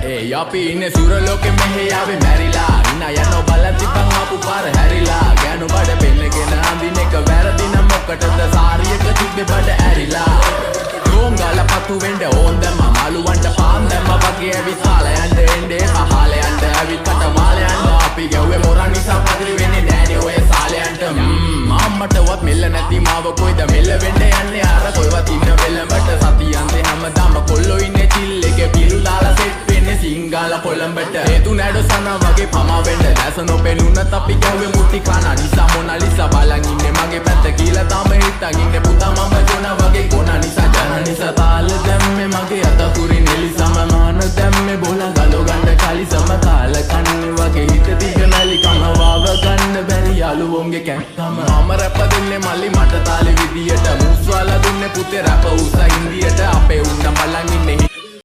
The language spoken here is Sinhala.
Hey, අපි ඉන්නේ සුරලෝකෙ මෙහෙ ආවේ මැරිලා ඉන්න යනවා බලද්දි බං ආපු පාර හැරිලා ගෑනු බඩ පෙන්නගෙන අඳින එක වැරදි නම් මොකටද සාරියක තිබ්බේ බඩ ඇරිලා රෝංගල පතු වෙන්න ඕන් දැම්ම මාළුවන්ට පාන් දැම්ම වගේ ඇවිත් කාලේ යන්න එන්නේ පහලේ යන්න ඇවිත් කට මාලේ යන්න අපි ගැව්වේ මොරන් නිසා පදිරි වෙන්නේ නෑනේ ඔය සාලයන්ට අම්මටවත් මෙල්ල නැති මාව කොයිද මෙල්ල වෙන්න යන්නේ අර කොයිවත් ඉන්න වෙලඹට සතියන්තේ හැමදාම කොල්ලෝ ඉන්නේ චිල් එකේ පිළු දාලා සෙට් සිංගල කොළඹට හේතු නැඩ සන වගේ පමා වෙන්න දැස නොපෙනුනත් අපි ගැව්වේ මුටි කන නිසා මොනාලිසා බලන් ඉන්නේ මගේ පැත්ත කියලා තාම හිටන් ඉන්නේ පුතා මම ජොන වගේ කොන නිසා ජන නිසා තාල දැම්මේ මගේ අතකුරින් එලිසම මාන දැම්මේ බෝල ගලෝ ගන්න කලිසම කාල කන්නේ වගේ හිත දිග නැලි කම වාව ගන්න බැරි යාළුවෝන්ගේ කැක්කම මම රැප දෙන්නේ මල්ලි මට තාලේ විදියට මුස්වාලා දුන්නේ පුතේ